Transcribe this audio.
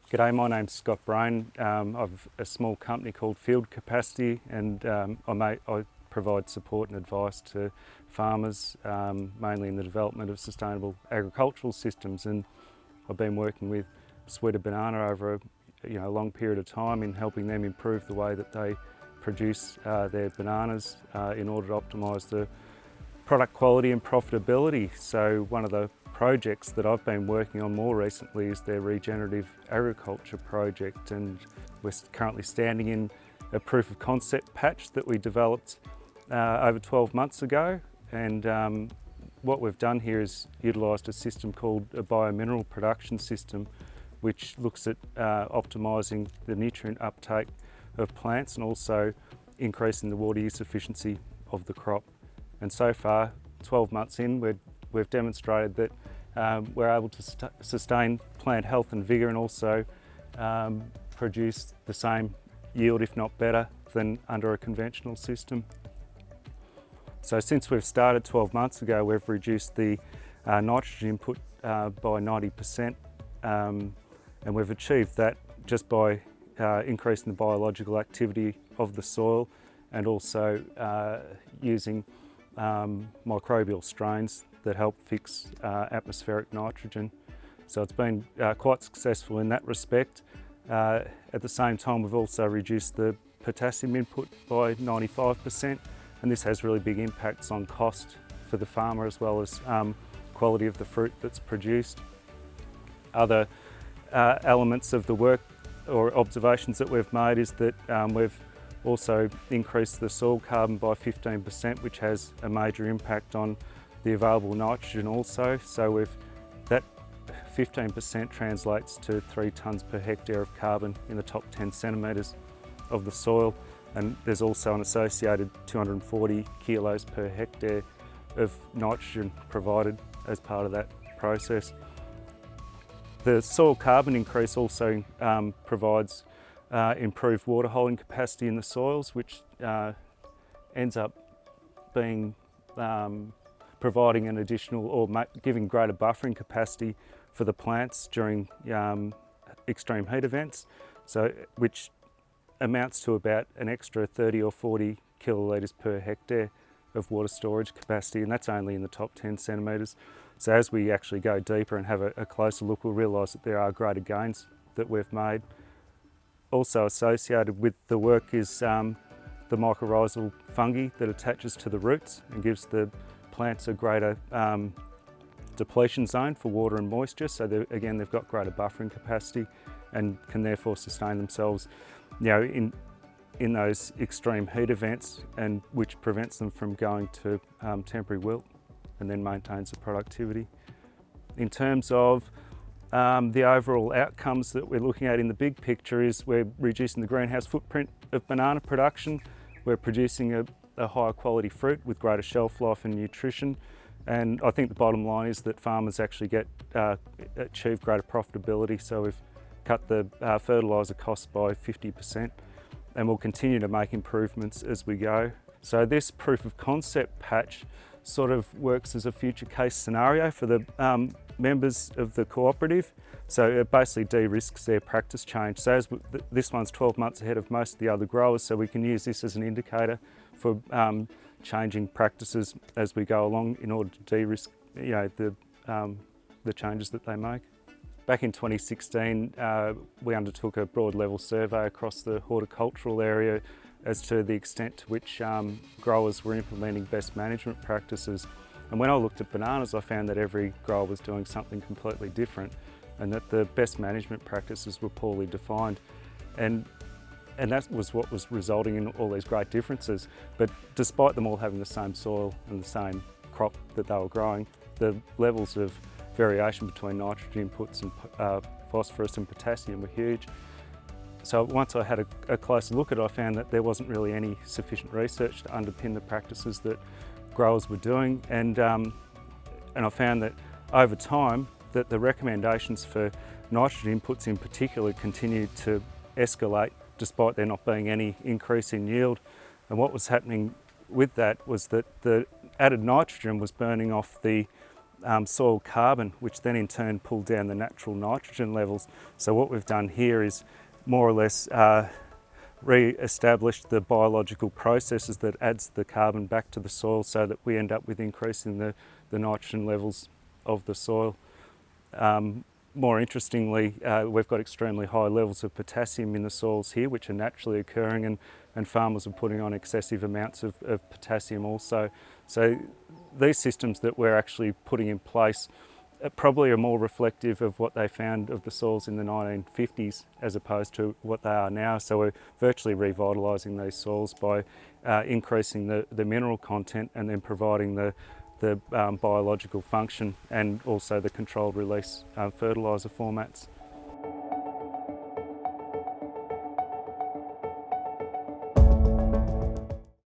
G'day, my name's Scott Brain. I've a small company called Field Capacity, and I provide support and advice to farmers, mainly in the development of sustainable agricultural systems. And I've been working with Sweeter Banana over a long period of time in helping them improve the way that they produce their bananas in order to optimise the product quality and profitability. So one of the projects that I've been working on more recently is their regenerative agriculture project, and we're currently standing in a proof of concept patch that we developed over 12 months ago. And what we've done here is utilised a system called a biomineral production system, which looks at optimising the nutrient uptake of plants and also increasing the water use efficiency of the crop. And so far, 12 months in, we've demonstrated that we're able to sustain plant health and vigour, and also produce the same yield, if not better, than under a conventional system. So since we've started 12 months ago, we've reduced the nitrogen input by 90%, and we've achieved that just by increasing the biological activity of the soil and also using microbial strains that help fix atmospheric nitrogen. So it's been quite successful in that respect. At the same time, we've also reduced the potassium input by 95%, and this has really big impacts on cost for the farmer as well as quality of the fruit that's produced. Other elements of the work or observations that we've made is that we've also increased the soil carbon by 15%, which has a major impact on the available nitrogen also. So that 15% translates to 3 tonnes per hectare of carbon in the top 10 centimetres of the soil, and there's also an associated 240 kilos per hectare of nitrogen provided as part of that process. The soil carbon increase also provides improved water holding capacity in the soils, which ends up being providing an additional or giving greater buffering capacity for the plants during extreme heat events, so which amounts to about an extra 30 or 40 kilolitres per hectare of water storage capacity, and that's only in the top 10 centimetres. So as we actually go deeper and have a closer look, we'll realise that there are greater gains that we've made. Also associated with the work is the mycorrhizal fungi that attaches to the roots and gives the plants a greater depletion zone for water and moisture. So they've got greater buffering capacity and can therefore sustain themselves, in those extreme heat events, and which prevents them from going to temporary wilt and then maintains the productivity. In terms of the overall outcomes that we're looking at in the big picture is we're reducing the greenhouse footprint of banana production. We're producing a higher quality fruit with greater shelf life and nutrition. And I think the bottom line is that farmers actually achieve greater profitability. So we've cut the fertiliser costs by 50%, and we'll continue to make improvements as we go. So this proof of concept patch sort of works as a future case scenario for the members of the cooperative. So it basically de-risks their practice change. So this one's 12 months ahead of most of the other growers, so we can use this as an indicator for changing practices as we go along in order to de-risk the changes that they make. Back in 2016, we undertook a broad level survey across the horticultural area as to the extent to which growers were implementing best management practices. And when I looked at bananas, I found that every grower was doing something completely different, and that the best management practices were poorly defined. And that was what was resulting in all these great differences. But despite them all having the same soil and the same crop that they were growing, the levels of variation between nitrogen inputs and phosphorus and potassium were huge. So once I had a closer look at it, I found that there wasn't really any sufficient research to underpin the practices that growers were doing, and I found that over time that the recommendations for nitrogen inputs in particular continued to escalate despite there not being any increase in yield. And what was happening with that was that the added nitrogen was burning off the soil carbon, which then in turn pulled down the natural nitrogen levels. So what we've done here is more or less re-established the biological processes that adds the carbon back to the soil, so that we end up with increasing the nitrogen levels of the soil. More interestingly, we've got extremely high levels of potassium in the soils here, which are naturally occurring, and farmers are putting on excessive amounts of potassium also. So these systems that we're actually putting in place probably are more reflective of what they found of the soils in the 1950s as opposed to what they are now. So we're virtually revitalising these soils by increasing the mineral content and then providing the biological function and also the controlled release fertiliser formats.